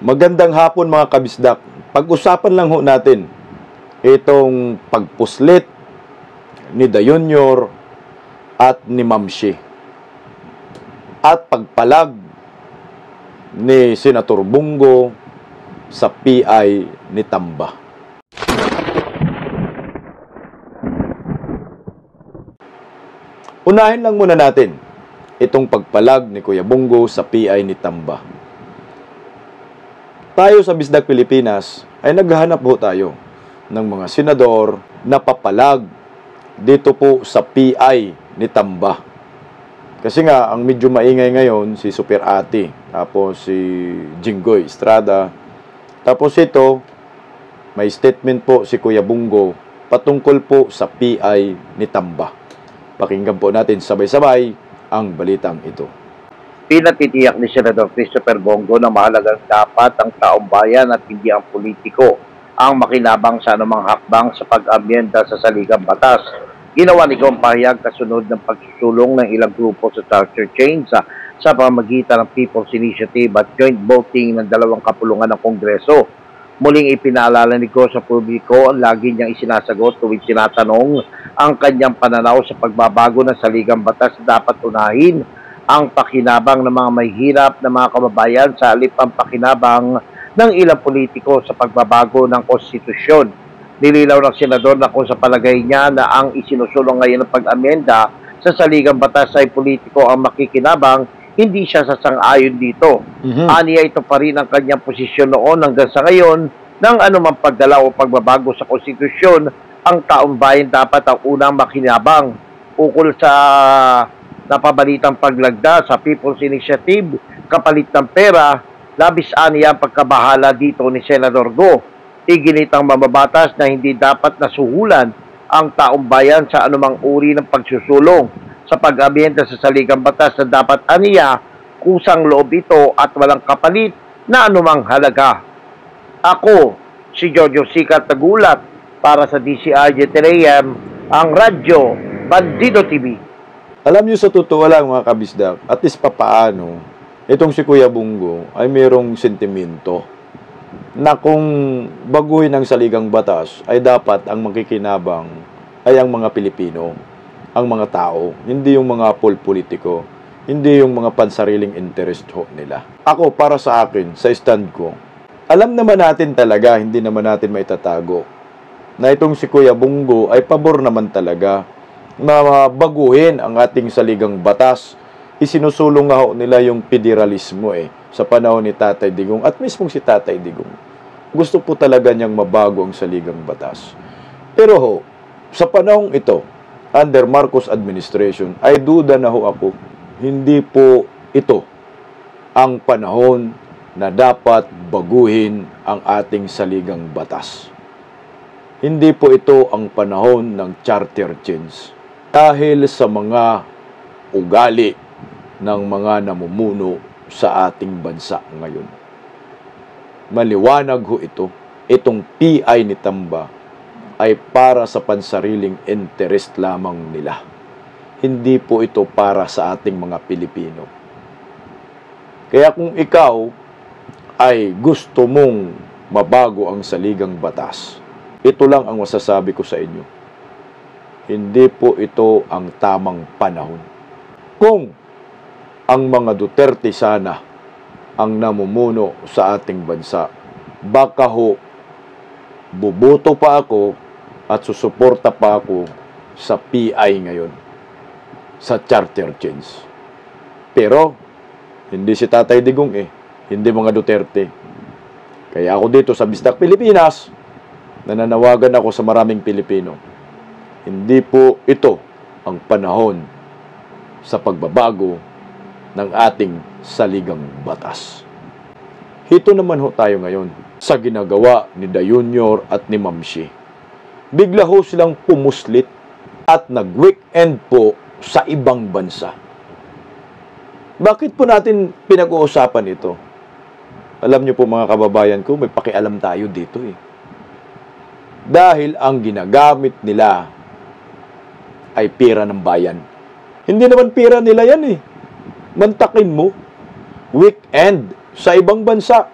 Magandang hapon mga kabisdak. Pag-usapan lang ho natin itong pagpuslit ni Da Junior at ni Ma'am Shi at pagpalag ni Senator Bongo sa PI ni Tamba. Unahin lang muna natin itong pagpalag ni Kuya Bongo sa PI ni Tamba. Tayo sa Bisdak Pilipinas ay naghahanap po tayo ng mga senador na papalag dito po sa PI ni Tamba. Kasi nga, ang medyo maingay ngayon, si Super Ate, tapos si Jinggoy Estrada, tapos ito, may statement po si Kuya Bongo patungkol po sa PI ni Tamba. Pakinggan po natin sabay-sabay ang balitang ito. Pinatitiyak ni Senador Christopher Bongo na mahalagang dapat ang taong bayan at hindi ang politiko ang makinabang sa anumang hakbang sa pag-amyenda sa saligang batas. Ginawa ni Gong pahayag kasunod ng pagsusulong ng ilang grupo sa charter change sa pamamagitan ng People's Initiative at joint voting ng dalawang kapulungan ng Kongreso. Muling ipinaalala ni Go sa publiko ang lagi niyang isinasagot tuwing tinatanong ang kanyang pananaw sa pagbabago ng saligang batas na dapat unahin ang pakinabang ng mga may hirap na mga kababayan sa halip ang pakinabang ng ilang politiko sa pagbabago ng konstitusyon. Nililaw ng senador na kung sa palagay niya na ang isinusulong ngayon ng pag-amenda sa saligang batas ay politiko ang makikinabang, hindi siya sasang-ayon dito. Aniya ito pa rin ang kanyang posisyon noon hanggang sa ngayon ng anumang pagdalaw o pagbabago sa konstitusyon, ang taong bayan dapat ang unang makinabang. Ukol sa napabalitang paglagda sa People's Initiative kapalit ng pera, labis aniya ang pagkabahala dito ni Senador Go. Iginitang mababatas na hindi dapat nasuhulan ang taong bayan sa anumang uri ng pagsusulong sa pag-amyenda sa saligang batas na dapat aniya kusang loob ito at walang kapalit na anumang halaga. Ako, si Jojo Sikat nagulat para sa DCRJ 10 AM, ang Radyo Bandido TV. Alam niyo, sa totoo lang mga kabisdak, at least papaano, itong si Kuya Bongo ay mayroong sentimento na kung baguhin ang saligang batas ay dapat ang makikinabang ay ang mga Pilipino, ang mga tao, hindi yung mga politiko, hindi yung mga pansariling interest ho nila. Ako, para sa akin, sa stand ko, alam naman natin talaga, hindi naman natin maitatago, na itong si Kuya Bongo ay pabor naman talaga na baguhin ang ating saligang batas. Isinusulong nga ho nila yung federalismo sa panahon ni Tatay Digong at mismong si Tatay Digong. Gusto po talaga niyang mabago ang saligang batas. Pero ho, sa panahong ito, under Marcos administration, ay duda na ho ako, hindi po ito ang panahon na dapat baguhin ang ating saligang batas. Hindi po ito ang panahon ng charter change. Dahil sa mga ugali ng mga namumuno sa ating bansa ngayon. Maliwanag ho ito, itong PI ni Tamba ay para sa pansariling interest lamang nila. Hindi po ito para sa ating mga Pilipino. Kaya kung ikaw ay gusto mong mabago ang saligang batas, ito lang ang masasabi ko sa inyo. Hindi po ito ang tamang panahon. Kung ang mga Duterte sana ang namumuno sa ating bansa, baka ho, buboto pa ako at susuporta pa ako sa PI ngayon, sa charter change. Pero, hindi si Tatay Digong hindi mga Duterte. Kaya ako dito sa Bisdak Pilipinas, nananawagan ako sa maraming Pilipino. Hindi po ito ang panahon sa pagbabago ng ating saligang batas. Hito naman ho tayo ngayon sa ginagawa ni Da Junior at ni Ma'am Shi. Bigla ho silang pumuslit at nag-weekend po sa ibang bansa. Bakit po natin pinag-uusapan ito? Alam niyo po mga kababayan ko, may pakialam tayo dito Dahil ang ginagamit nila ay pera ng bayan. Hindi naman pera nila yan Mantakin mo, weekend sa ibang bansa.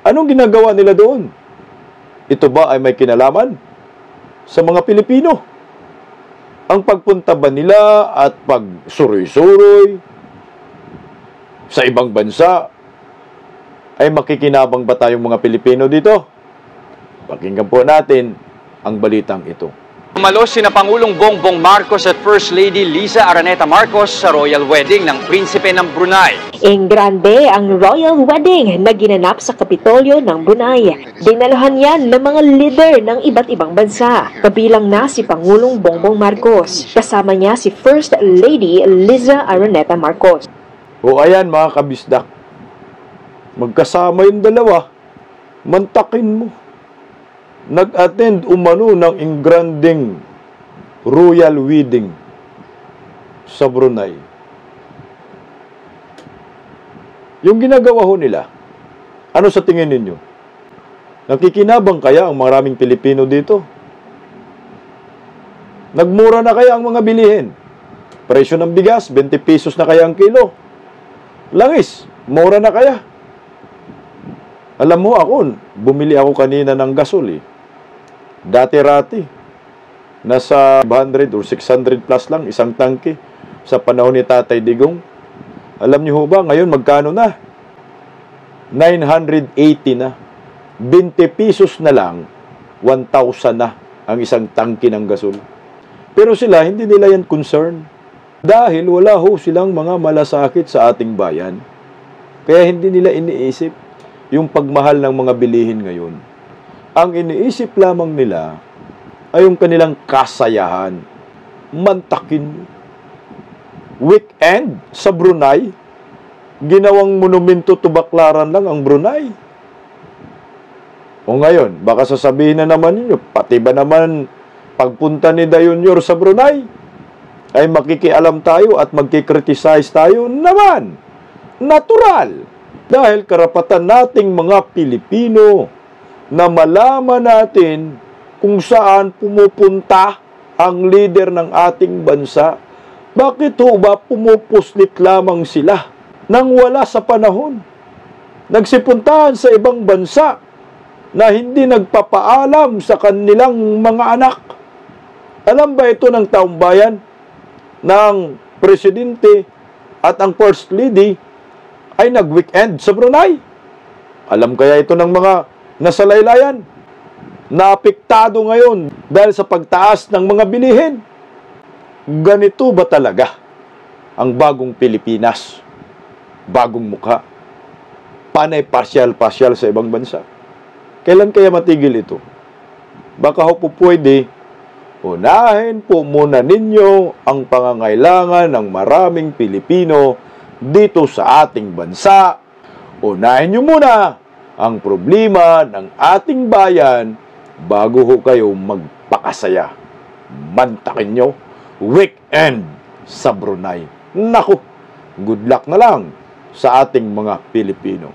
Anong ginagawa nila doon? Ito ba ay may kinalaman sa mga Pilipino? Ang pagpunta ba nila at pagsuroy-suroy sa ibang bansa ay makikinabang ba tayong mga Pilipino dito? Pakinggan po natin ang balitang ito. Umalos sina Pangulong Bongbong Marcos at First Lady Liza Araneta Marcos sa royal wedding ng prinsipe ng Brunei. Grande ang royal wedding na ginanap sa Kapitolyo ng Brunei. Dinalahan yan ng mga leader ng iba't ibang bansa. Kabilang na si Pangulong Bongbong Marcos. Kasama niya si First Lady Liza Araneta Marcos. O ayan mga kabisdak, magkasama yung dalawa, mantakin mo. Nag-attend umano ng ingranding royal wedding sa Brunei. Yung ginagawa ho nila, ano sa tingin ninyo? Nakikinabang kaya ang maraming Pilipino dito? Nagmura na kaya ang mga bilihin? Presyo ng bigas, 20 pesos na kaya ang kilo? Langis, mura na kaya? Alam mo ako, bumili ako kanina ng gasol eh. Dati-rati, nasa 500 or 600 plus lang isang tangke sa panahon ni Tatay Digong. Alam niyo ba, ngayon magkano na? 980 na. 20 pesos na lang, 1,000 na ang isang tangke ng gasol. Pero sila, hindi nila yan concern. Dahil wala ho silang mga malasakit sa ating bayan. Kaya hindi nila iniisip yung pagmahal ng mga bilihin ngayon. Ang iniisip lamang nila ay yung kanilang kasayahan. Mantakin. Weekend sa Brunei, ginawang monumento tubaklaran lang ang Brunei. O ngayon, baka sasabihin na naman ninyo, pati ba naman pagpunta ni Dayunyor sa Brunei, ay makikialam tayo at magkikriticize tayo naman. Natural. Dahil karapatan nating mga Pilipino na malaman natin kung saan pumupunta ang leader ng ating bansa. Bakit ho ba pumupuslit lamang sila nang wala sa panahon? Nagsipuntahan sa ibang bansa na hindi nagpapaalam sa kanilang mga anak. Alam ba ito ng taong bayan ng presidente at ang first lady ay nag-weekend sa Brunei? Alam kaya ito ng mga nasa laylayan na apektado ngayon dahil sa pagtaas ng mga bilihin? Ganito ba talaga ang bagong Pilipinas? Bagong mukha? Panay pasyal-pasyal sa ibang bansa? Kailan kaya matigil ito? Baka ho po pwede, unahin po muna ninyo ang pangangailangan ng maraming Pilipino dito sa ating bansa. Unahin nyo muna ang problema ng ating bayan bago ho kayo magpakasaya. Mantakin nyo, weekend sa Brunei. Naku, good luck na lang sa ating mga Pilipino.